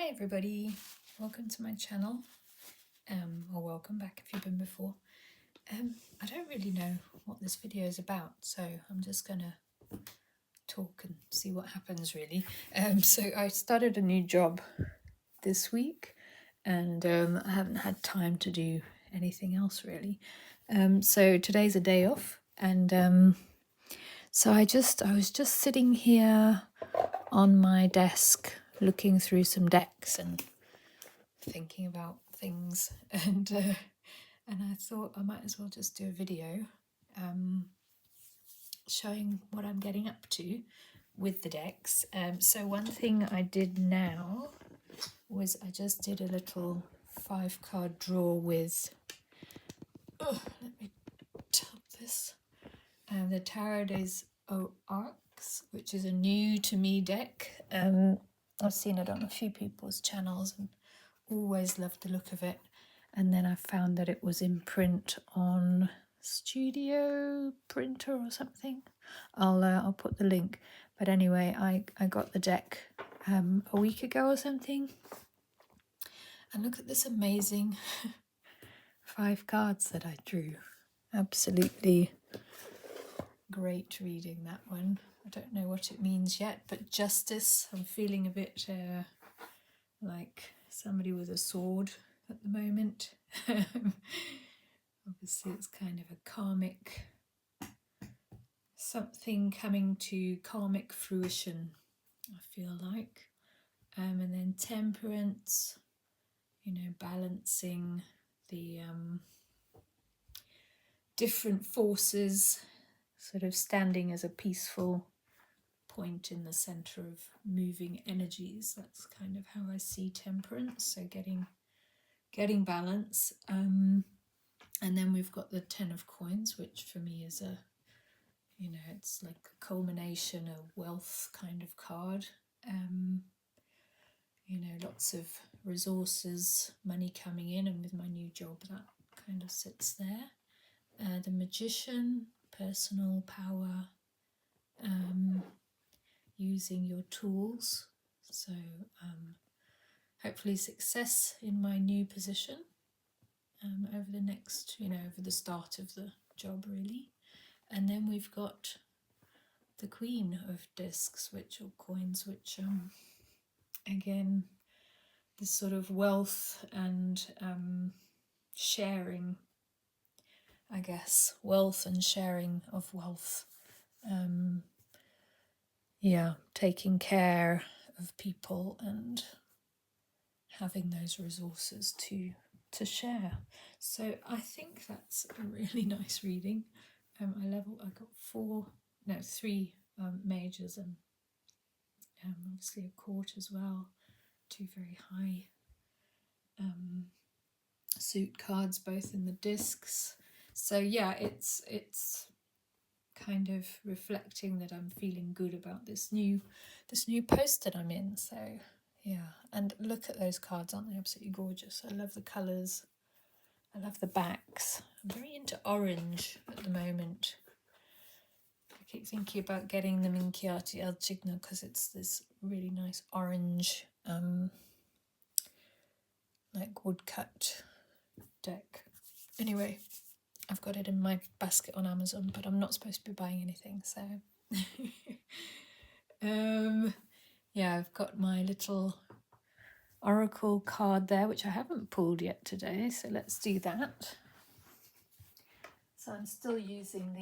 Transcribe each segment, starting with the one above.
Hi everybody, welcome to my channel, or welcome back if you've been before. I don't really know what this video is about, so I'm just gonna talk and see what happens really. So I started a new job this week and I haven't had time to do anything else really. So today's a day off and so I was just sitting here on my desk looking through some decks and thinking about things and I thought I might as well just do a video showing what I'm getting up to with the decks. So one thing I did now was I just did a little 5-card draw with let me tap this the Aux Arcs, which is a new to me deck. I've seen it on a few people's channels and always loved the look of it, and then I found that it was in print on Studio Printer or something. I'll put the link, but anyway, I got the deck a week ago or something, and look at this amazing 5 cards that I drew. Absolutely great reading, that one. I don't know what it means yet, but justice. I'm feeling a bit like somebody with a sword at the moment. Obviously it's kind of a karmic, something coming to karmic fruition, I feel like. And then temperance, you know, balancing the different forces, sort of standing as a peaceful point in the center of moving energies. That's kind of how I see temperance, so getting balance. And then we've got the 10 of coins, which for me is a, you know, it's like a culmination, a wealth kind of card. You know, lots of resources, money coming in, and with my new job that kind of sits there. The magician, personal power, using your tools, so hopefully success in my new position over the next, you know, over the start of the job really. And then we've got the Queen of Discs, which, or coins, which again, this sort of wealth and sharing, I guess, wealth and sharing of wealth. Yeah, taking care of people and having those resources to share. So I think that's a really nice reading. I got 3 majors and obviously a court as well. 2 very high suit cards, both in the discs. So yeah, it's kind of reflecting that I'm feeling good about this new post that I'm in. So yeah, and look at those cards, aren't they absolutely gorgeous? I love the colours, I love the backs. I'm very into orange at the moment. I keep thinking about getting the Minchiati El Cigno because it's this really nice orange like woodcut deck. Anyway, I've got it in my basket on Amazon, but I'm not supposed to be buying anything, so yeah, I've got my little oracle card there, which I haven't pulled yet today, so let's do that. So I'm still using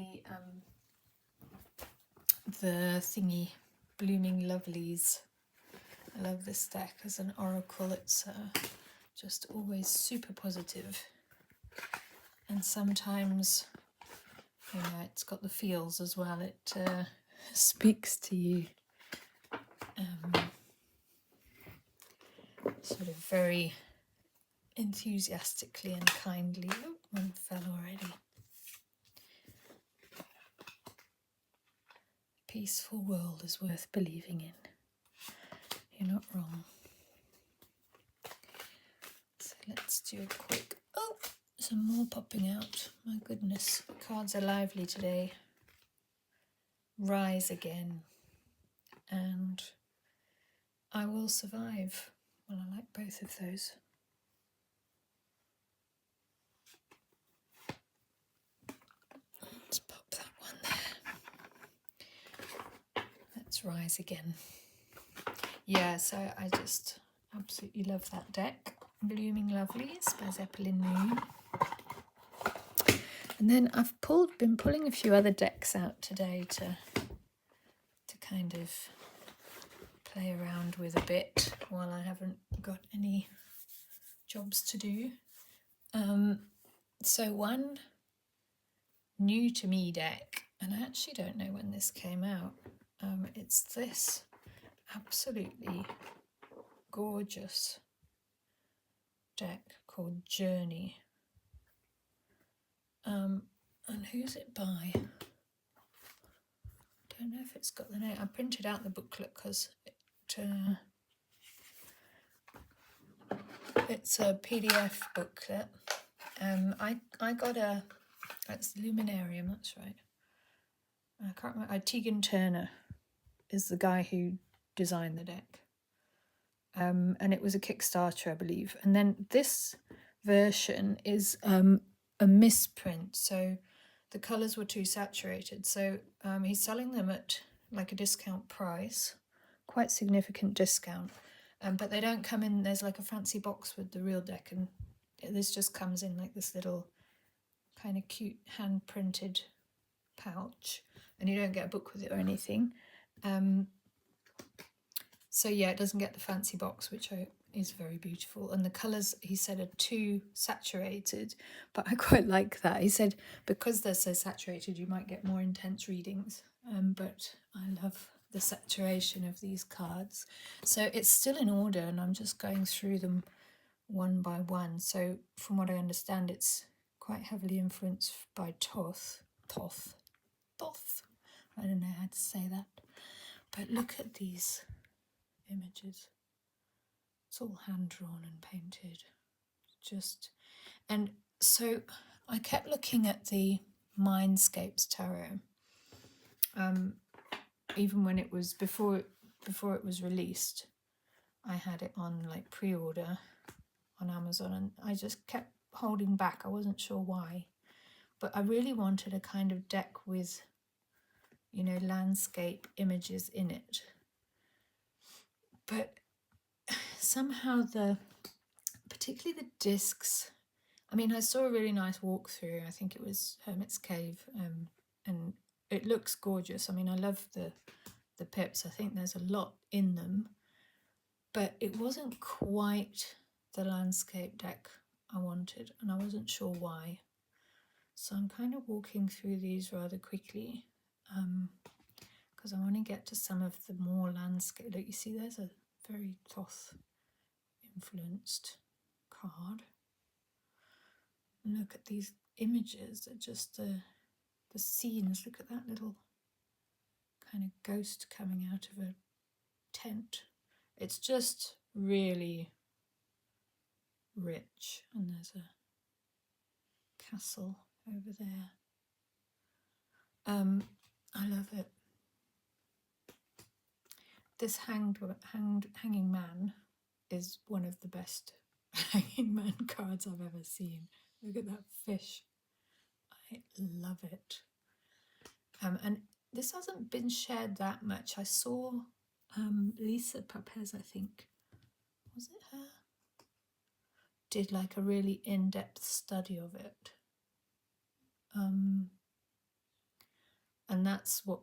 the thingy, Blooming Lovelies. I love this deck as an oracle. It's just always super positive, and sometimes, you know, it's got the feels as well. It speaks to you sort of very enthusiastically and kindly. Oh, one fell already. A peaceful world is worth believing in. You're not wrong. So let's do a quick... Oh, some more popping out. My goodness, cards are lively today. Rise again. And I will survive. Well, I like both of those. Let's pop that one there. Let's rise again. Yeah, so I just absolutely love that deck. Blooming Lovelies by Zeppelin Moon. And then I've been pulling a few other decks out today to kind of play around with a bit while I haven't got any jobs to do. So one new to me deck, and I actually don't know when this came out. It's this absolutely gorgeous deck called Journey. And who's it by? Don't know if it's got the name. I printed out the booklet because it's a PDF booklet. I got it's Luminarium, that's right. I can't remember. Tegan Turner is the guy who designed the deck. And it was a Kickstarter, I believe. And then this version is a misprint, so the colours were too saturated. So he's selling them at like a discount price, quite significant discount. But they don't come in, there's like a fancy box with the real deck, and this just comes in like this little kind of cute hand-printed pouch, and you don't get a book with it or anything. So yeah, it doesn't get the fancy box, which is very beautiful. And the colours, he said, are too saturated, but I quite like that. He said because they're so saturated, you might get more intense readings. But I love the saturation of these cards. So it's still in order, and I'm just going through them one by one. So from what I understand, it's quite heavily influenced by Thoth. I don't know how to say that. But look at these images. It's all hand-drawn and painted. And so I kept looking at the Mindscapes Tarot. Even when it was before it was released, I had it on like pre-order on Amazon, and I just kept holding back. I wasn't sure why, but I really wanted a kind of deck with, you know, landscape images in it. But somehow particularly the discs, I mean, I saw a really nice walkthrough. I think it was Hermit's Cave, and it looks gorgeous. I mean, I love the pips. I think there's a lot in them, but it wasn't quite the landscape deck I wanted, and I wasn't sure why. So I'm kind of walking through these rather quickly, because I want to get to some of the more landscape. Look, you see, there's a very Thoth influenced card. Look at these images, they're just the scenes. Look at that little kind of ghost coming out of a tent. It's just really rich. And there's a castle over there. I love it. This hanging man is one of the best hanging man cards I've ever seen. Look at that fish. I love it. And this hasn't been shared that much. I saw Lisa Papez, I think, was it her? Did like a really in-depth study of it. And that's what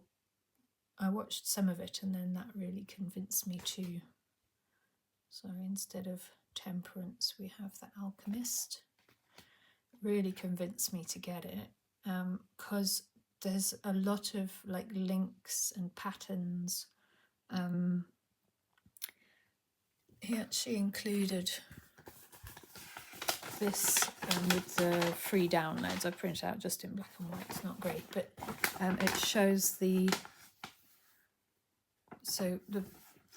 I watched some of it, and then that really convinced me to. So instead of Temperance, we have The Alchemist. Really convinced me to get it, because there's a lot of like links and patterns. He actually included this with the free downloads. I printed out just in black and white. It's not great, but it shows the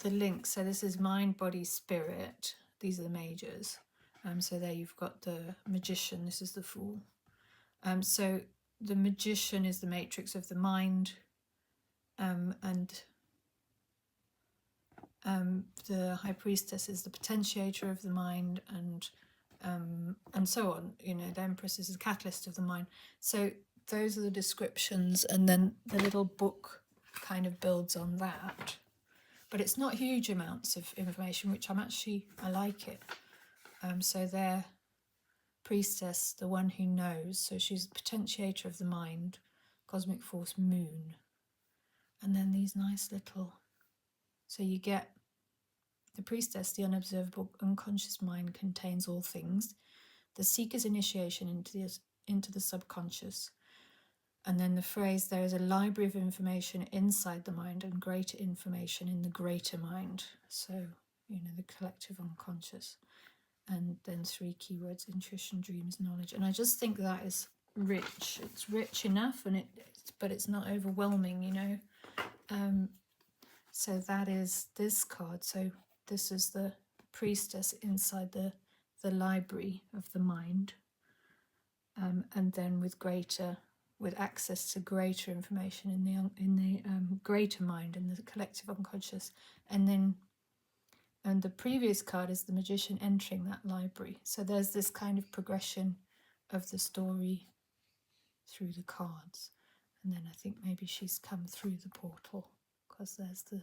links. So this is mind, body, spirit. These are the majors. So there you've got the Magician. This is the Fool. So the Magician is the matrix of the mind, and the High Priestess is the potentiator of the mind, and so on. You know, the Empress is the catalyst of the mind. So those are the descriptions, and then the little book kind of builds on that. But it's not huge amounts of information, which I like it. So their priestess, the one who knows, so she's the potentiator of the mind, cosmic force moon. And then these nice little, so you get the priestess, the unobservable unconscious mind contains all things. The seeker's initiation into the subconscious. And then the phrase, there is a library of information inside the mind and greater information in the greater mind. So, you know, the collective unconscious. And then 3 keywords, intuition, dreams, knowledge. And I just think that is rich. It's rich enough, but it's not overwhelming, you know. So that is this card. So this is the priestess inside the library of the mind. And then with access to greater information in the greater mind, in the collective unconscious. And the previous card is the magician entering that library. So there's this kind of progression of the story through the cards. And then I think maybe she's come through the portal, because there's the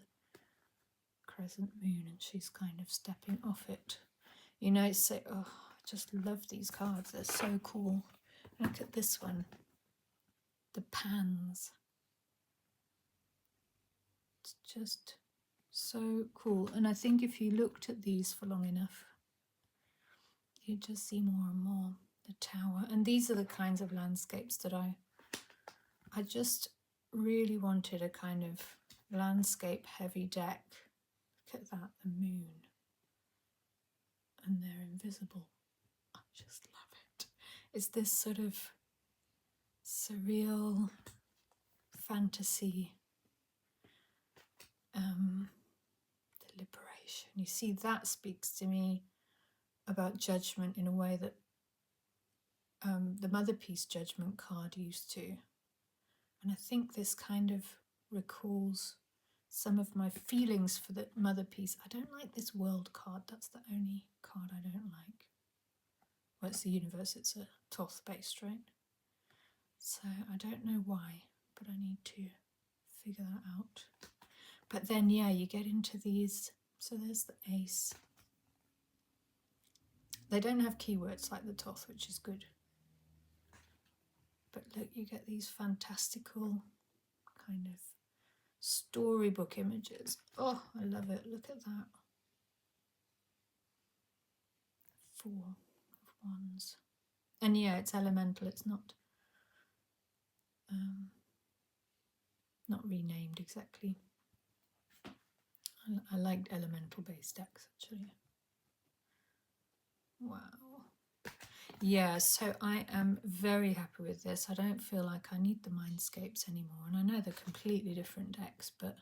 crescent moon and she's kind of stepping off it. You know, it's I just love these cards. They're so cool. Look at this one. The pans. It's just so cool. And I think if you looked at these for long enough, you just see more and more. The tower. And these are the kinds of landscapes that I just really wanted, a kind of landscape heavy deck. Look at that, the moon. And they're invisible. I just love it. It's this sort of surreal fantasy, the liberation. You see, that speaks to me about judgment in a way that the Mother Peace Judgment card used to. And I think this kind of recalls some of my feelings for the Mother Peace. I don't like this World card. That's the only card I don't like. Well, it's the universe. It's a Thoth based, right? So I don't know why, but I need to figure that out. But then, yeah, you get into these. So there's the ace. They don't have keywords like the Thoth, which is good. But look, you get these fantastical kind of storybook images. Oh, I love it. Look at that. 4 of Wands. And yeah, it's elemental. It's not renamed exactly. I liked elemental based decks actually. Wow. Yeah, so I am very happy with this. I don't feel like I need the mindscapes anymore. And I know they're completely different decks, but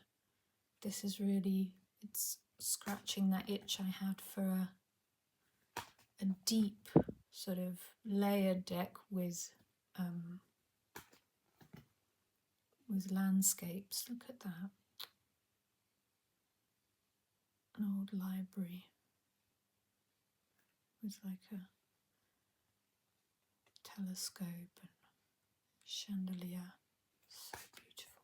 this is really, it's scratching that itch I had for a deep sort of layered deck with landscapes. Look at that. An old library with like a telescope and chandelier. So beautiful.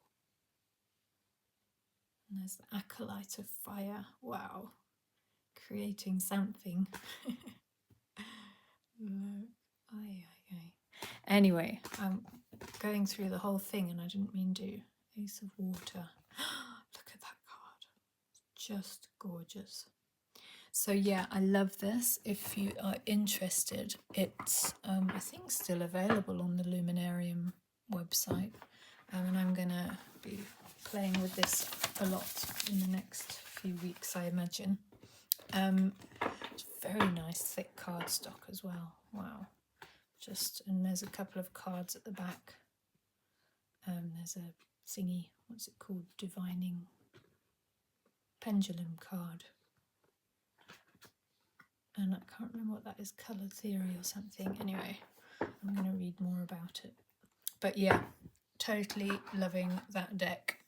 And there's the acolyte of fire. Wow. Creating something. Look. Anyway, I'm going through the whole thing and I didn't mean to. Ace of water. Look at that card. Just gorgeous. So yeah, I love this. If you are interested, it's I think still available on the Luminarium website. And I'm gonna be playing with this a lot in the next few weeks, I imagine. It's very nice thick cardstock as well. Wow. And there's a couple of cards at the back. There's a thingy, what's it called? Divining pendulum card. And I can't remember what that is, colour theory or something. Anyway, I'm going to read more about it. But yeah, totally loving that deck.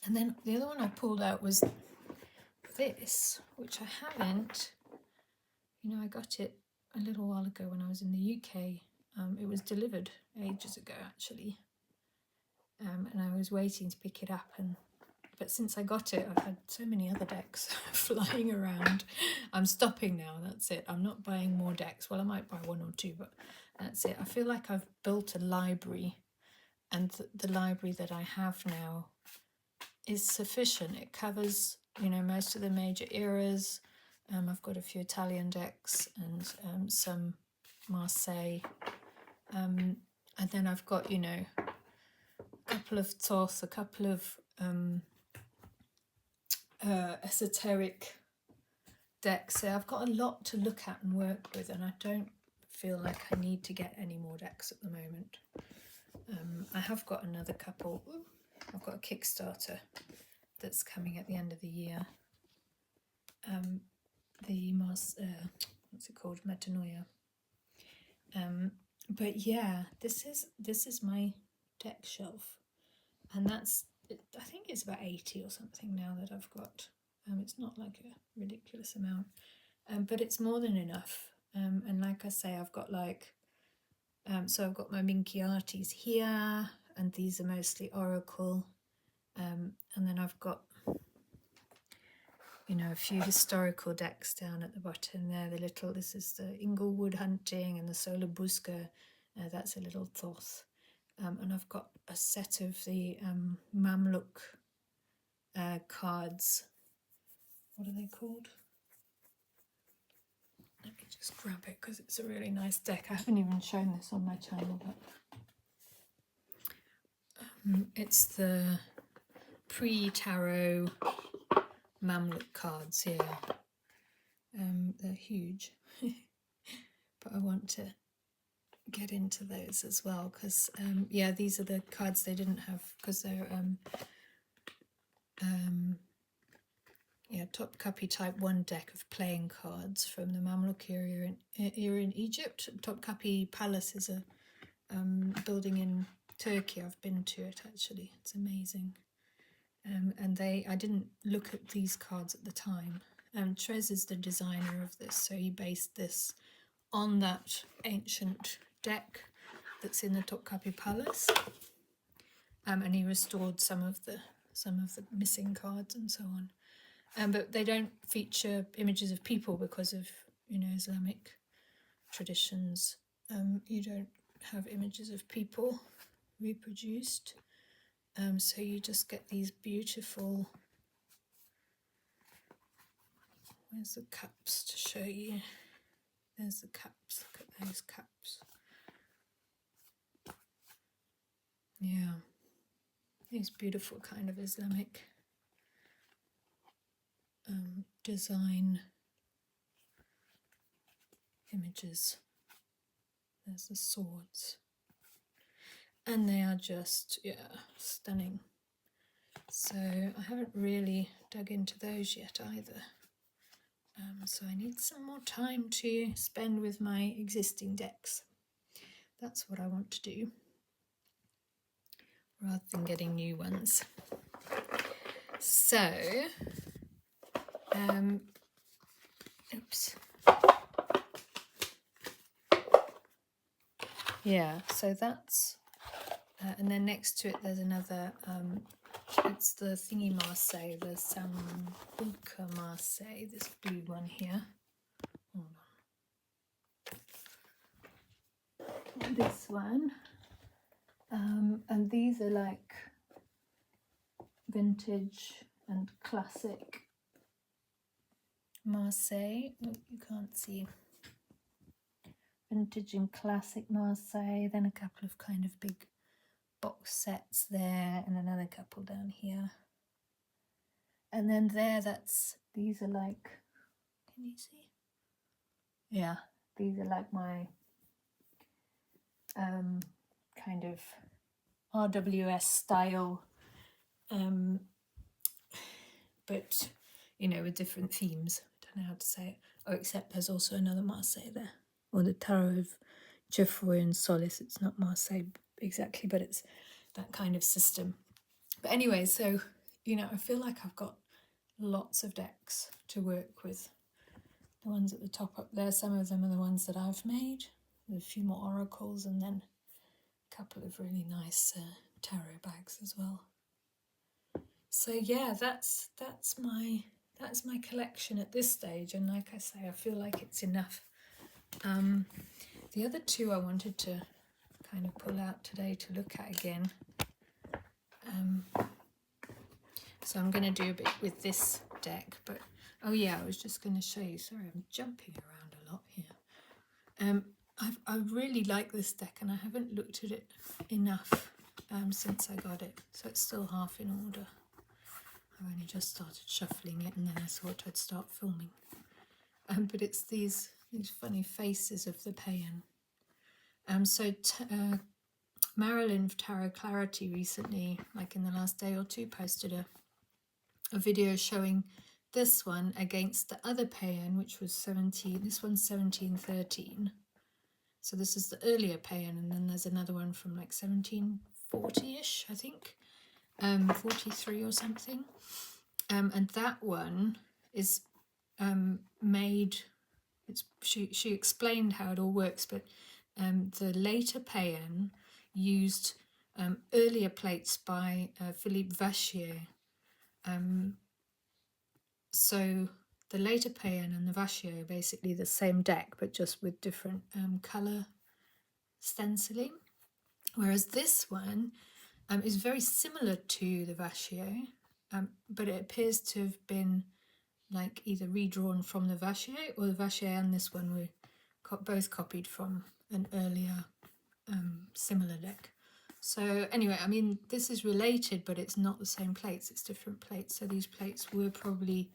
And then the other one I pulled out was this, which I haven't, you know, I got it a little while ago when I was in the UK. It was delivered ages ago actually, and I was waiting to pick it up, but since I got it, I've had so many other decks flying around. I'm stopping now, that's it. I'm not buying more decks. Well, I might buy one or two, but that's it. I feel like I've built a library, and the library that I have now is sufficient. It covers, you know, most of the major eras. I've got a few Italian decks and some Marseille. And then I've got, you know, a couple of Thoth, a couple of esoteric decks. So I've got a lot to look at and work with, and I don't feel like I need to get any more decks at the moment. I have got another couple. I've got a Kickstarter that's coming at the end of the year. What's it called? Metanoia. But yeah, this is my deck shelf, and that's, I think it's about 80 or something now that I've got. It's not like a ridiculous amount, but it's more than enough. And like I say, I've got like, so I've got my Minchiatis here, and these are mostly Oracle, and then I've got, you know, a few historical decks down at the bottom there. This is the Inglewood Hunting and the Solar Busca. That's a little Thoth. And I've got a set of the Mamluk cards. What are they called? Let me just grab it because it's a really nice deck. I haven't even shown this on my channel, but it's the pre-tarot Mamluk cards here. They're huge, but I want to get into those as well because yeah, these are the cards they didn't have because they're yeah, Topkapi type 1 deck of playing cards from the Mamluk era in Egypt. Topkapi Palace is a building in Turkey. I've been to it actually. It's amazing. And I didn't look at these cards at the time. Trez is the designer of this, so he based this on that ancient deck that's in the Topkapi Palace, and he restored some of the missing cards and so on. But they don't feature images of people because of, you know, Islamic traditions. You don't have images of people reproduced. So you just get these beautiful, where's the cups to show you? There's the cups, look at those cups. Yeah, these beautiful kind of Islamic design images. There's the swords. And they are just, yeah, stunning. So I haven't really dug into those yet either. So I need some more time to spend with my existing decks. That's what I want to do, rather than getting new ones. So, oops. Yeah, so that's, and then next to it there's another, it's the thingy Marseille, the Sambuca Marseille, this blue one here. Hold on. This one. And these are like vintage and classic Marseille. Oh, you can't see. Vintage and classic Marseille, then a couple of kind of big box sets there, and another couple down here. And then there, these are like, can you see? Yeah, these are like my kind of RWS style, but, you know, with different themes. I don't know how to say it. Oh, except there's also another Marseille there, or the Tarot of Geoffroy and Solace. It's not Marseille exactly, but it's that kind of system. But anyway, so, you know, I feel like I've got lots of decks to work with. The ones at the top up there, some of them are the ones that I've made. There's a few more oracles and then a couple of really nice tarot bags as well. So yeah, that's my collection at this stage, and like I say, I feel like it's enough. The other two I wanted to kind of pull out today to look at again. So I'm going to do a bit with this deck, but oh yeah, I was just going to show you. Sorry, I'm jumping around a lot here. I really like this deck, and I haven't looked at it enough since I got it, so it's still half in order. I only just started shuffling it, and then I thought I'd start filming. But it's these funny faces of the Payen. Marilyn of Tarot Clarity recently, like in the last day or two, posted a video showing this one against the other Payen, which was 17. This one's 1713. So this is the earlier Payen, and then there's another one from like 1740-ish, I think, 43 or something. And that one is made. She explained how it all works, but the later Payen used earlier plates by Philippe Vachier. So the later Payen and the Vachier are basically the same deck, but just with different colour stenciling. Whereas this one is very similar to the Vachier, but it appears to have been like either redrawn from the Vachier, or the Vachier and this one were both copied from an earlier similar deck. So anyway, I mean, this is related, but it's not the same plates, it's different plates. So these plates were probably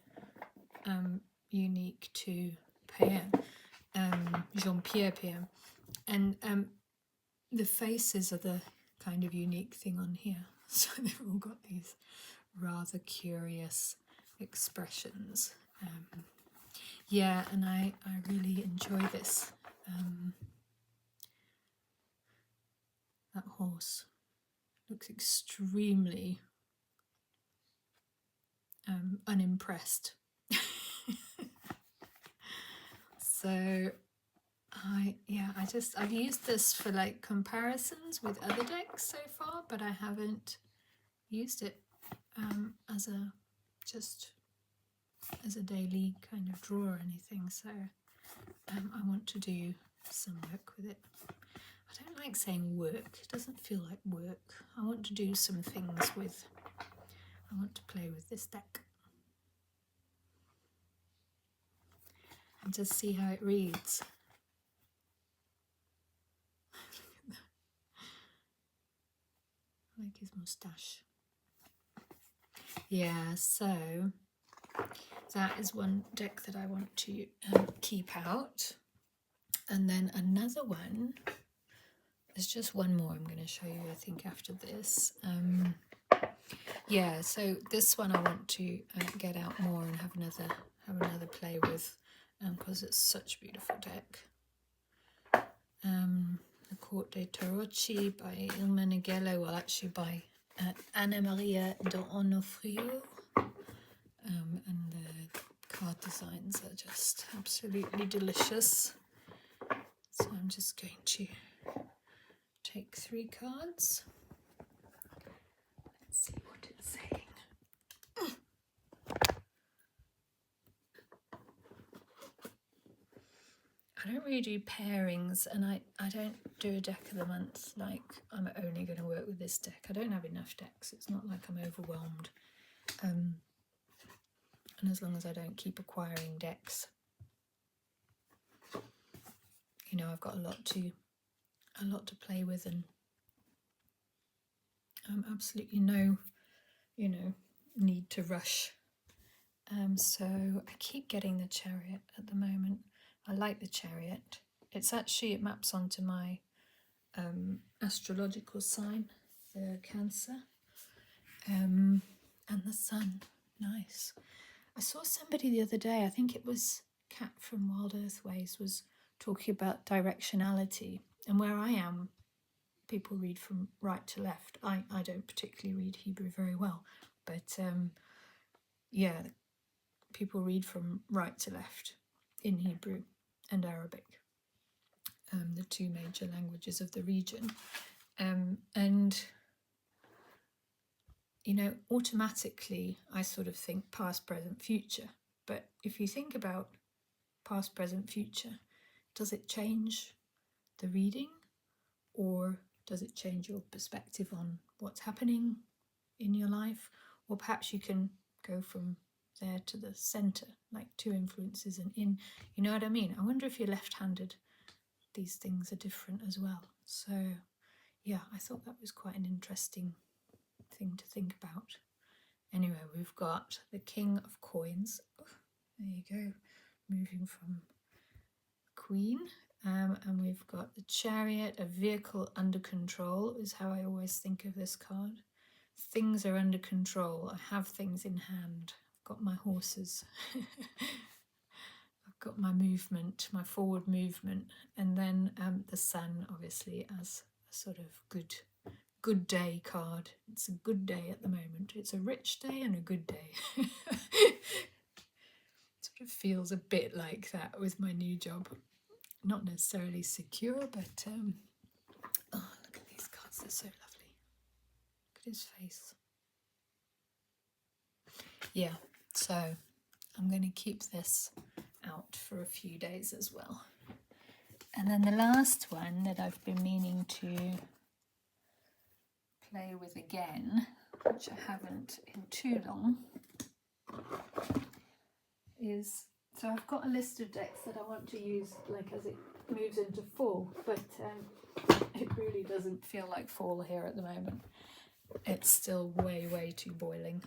unique to Payen, Jean-Pierre Payen. And the faces are the kind of unique thing on here. So they've all got these rather curious expressions. Yeah, and I really enjoy this. That horse looks extremely unimpressed. So I've used this for like comparisons with other decks so far, but I haven't used it as a daily kind of draw or anything. So I want to do some work with it. I don't like saying work, it doesn't feel like work. I want to do some things with, I want to play with this deck and just see how it reads. I like his moustache. Yeah, so that is one deck that I want to keep out. And then another one, there's just one more I'm going to show you, I think, after this. Yeah, so this one I want to get out more and have another play with, because it's such a beautiful deck. The Corte Tarrochi by Ilma Neghello, well actually by Anna Maria D'Onofrio, and the card designs are just absolutely delicious. So I'm just going to take 3 cards. Let's see what it's saying. I don't really do pairings, and I don't do a deck of the month, like I'm only going to work with this deck. I don't have enough decks, it's not like I'm overwhelmed. And as long as I don't keep acquiring decks, you know, I've got a lot to play with, and absolutely no, you know, need to rush. So I keep getting the Chariot at the moment. I like the Chariot. It maps onto my astrological sign, the Cancer, and the Sun. Nice. I saw somebody the other day, I think it was Kat from Wild Earthways, was talking about directionality, and where I am, people read from right to left. I don't particularly read Hebrew very well, but yeah, people read from right to left in Hebrew and Arabic, the two major languages of the region. And, you know, automatically I sort of think past, present, future. But if you think about past, present, future, does it change the reading, or does it change your perspective on what's happening in your life? Or perhaps you can go from there to the centre, like two influences and in, you know what I mean? I wonder if you're left-handed, these things are different as well. So yeah, I thought that was quite an interesting thing to think about. Anyway, we've got the King of Coins. Oh, there you go, moving from Queen. And we've got the Chariot, a vehicle under control, is how I always think of this card. Things are under control. I have things in hand. I've got my horses. I've got my movement, my forward movement. And then the Sun, obviously, as a sort of good day card. It's a good day at the moment. It's a rich day and a good day. Sort of feels a bit like that with my new job. Not necessarily secure, but oh, look at these cards, they're so lovely. Look at his face. Yeah, so I'm going to keep this out for a few days as well. And then the last one that I've been meaning to play with again, which I haven't in too long, is, so I've got a list of decks that I want to use like as it moves into fall, but it really doesn't feel like fall here at the moment. It's still way too boiling.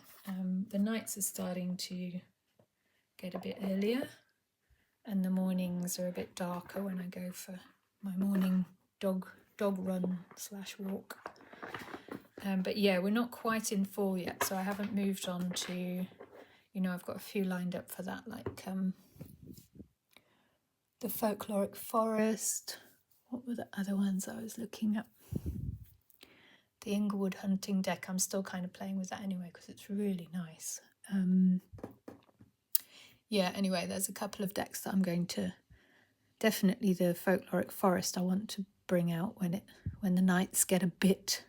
The nights are starting to get a bit earlier, and the mornings are a bit darker when I go for my morning dog run / walk. But yeah, we're not quite in fall yet, so I haven't moved on to, you know, I've got a few lined up for that, like the Folkloric Forest. What were the other ones I was looking at? The Inglewood Hunting deck. I'm still kind of playing with that anyway because it's really nice. Yeah, anyway, there's a couple of decks that I'm going to, definitely the Folkloric Forest I want to bring out when the nights get a bit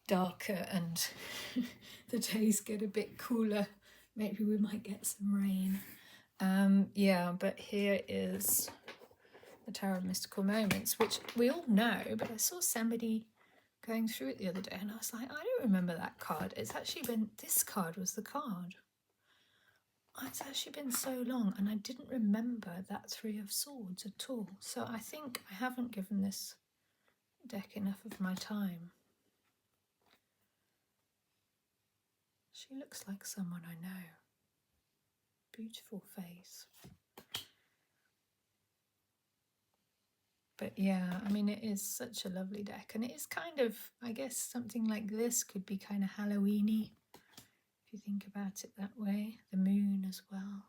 darker and the days get a bit cooler. Maybe we might get some rain. Yeah, but here is the Tarot of Mystical Moments, which we all know, but I saw somebody going through it the other day and I was like, I don't remember that card. It's actually been, this card was the card. It's actually been so long and I didn't remember that Three of Swords at all. So I think I haven't given this deck enough of my time. She looks like someone I know. Beautiful face. But yeah, I mean, it is such a lovely deck. And it is kind of, I guess, something like this could be kind of Halloween-y, if you think about it that way. The moon as well.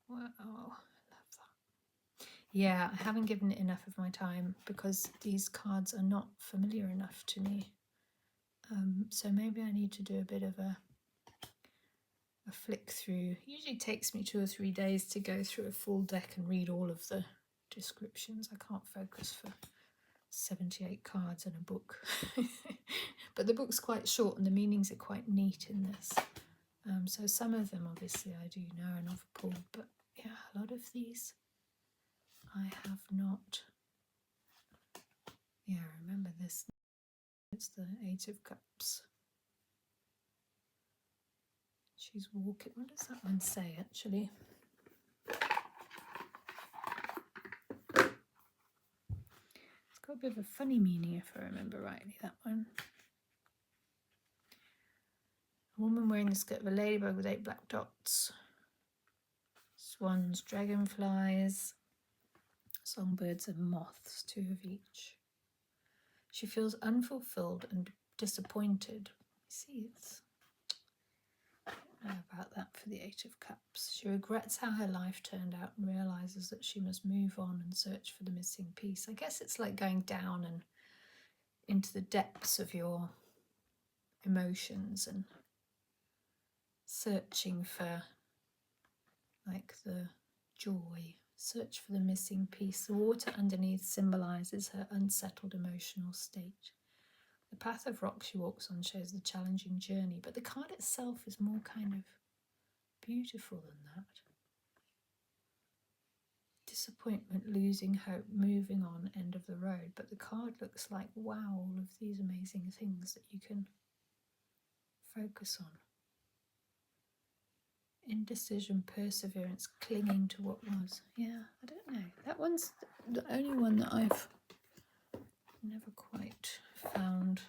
Wow, I love that. Yeah, I haven't given it enough of my time because these cards are not familiar enough to me. So maybe I need to do a bit of a flick through. It usually takes me 2 or 3 days to go through a full deck and read all of the descriptions. I can't focus for 78 cards in a book. But the book's quite short and the meanings are quite neat in this. So some of them obviously I do know and I've pulled, but yeah, a lot of these I have not. Yeah, remember this. It's the Eight of Cups. She's walking. What does that one say actually? It's got a bit of a funny meaning if I remember rightly, that one. A woman wearing the skirt of a ladybug with 8 black dots. Swans, dragonflies, songbirds and moths, 2 of each. She feels unfulfilled and disappointed. See, it's, I don't know about that for the 8 of Cups. She regrets how her life turned out and realises that she must move on and search for the missing piece. I guess it's like going down and into the depths of your emotions and searching for like the joy, search for the missing piece. The water underneath symbolises her unsettled emotional state. The path of rock she walks on shows the challenging journey, but the card itself is more kind of beautiful than that. Disappointment, losing hope, moving on, end of the road. But the card looks like, wow, all of these amazing things that you can focus on. Indecision, perseverance, clinging to what was. Yeah, I don't know. That one's the only one that I've never quite found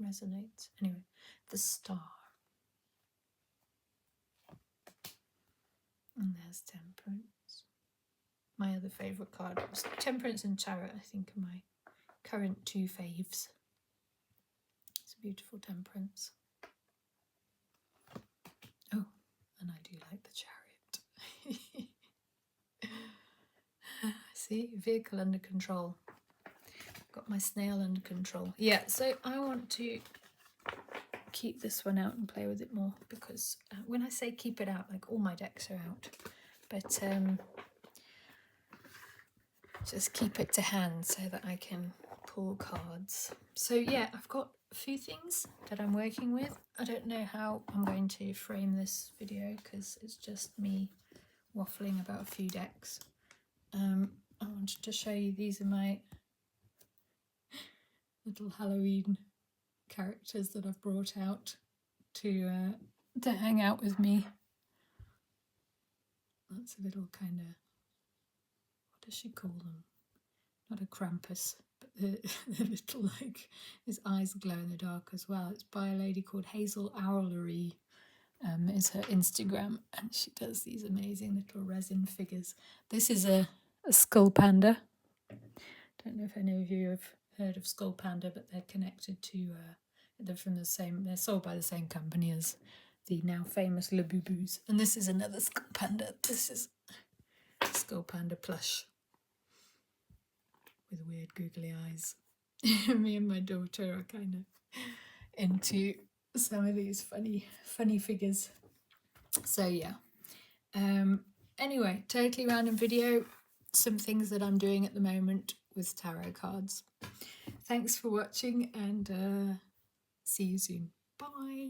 resonates. Anyway, the Star. And there's Temperance. My other favourite card was Temperance and Tarot, I think, are my current two faves. It's a beautiful Temperance. Oh, and I do like the Chariot. See, vehicle under control. Got my snail under control. Yeah, so I want to keep this one out and play with it more, because when I say keep it out, like all my decks are out, but just keep it to hand so that I can pull cards. So yeah, I've got a few things that I'm working with. I don't know how I'm going to frame this video because it's just me waffling about a few decks. I wanted to show you, these are my little Halloween characters that I've brought out to hang out with me. That's a little kind of, what does she call them? Not a Krampus, but the little, like, his eyes glow in the dark as well. It's by a lady called Hazel Owlery, is her Instagram, and she does these amazing little resin figures. This is a skull panda. Don't know if any of you have heard of Skull Panda, but they're connected to, they're from the same, they're sold by the same company as the now famous Labubus. And this is another Skull Panda. This is Skull Panda plush with weird googly eyes. Me and my daughter are kind of into some of these funny figures. So yeah. Anyway, totally random video. Some things that I'm doing at the moment with tarot cards. Thanks for watching, and see you soon. Bye.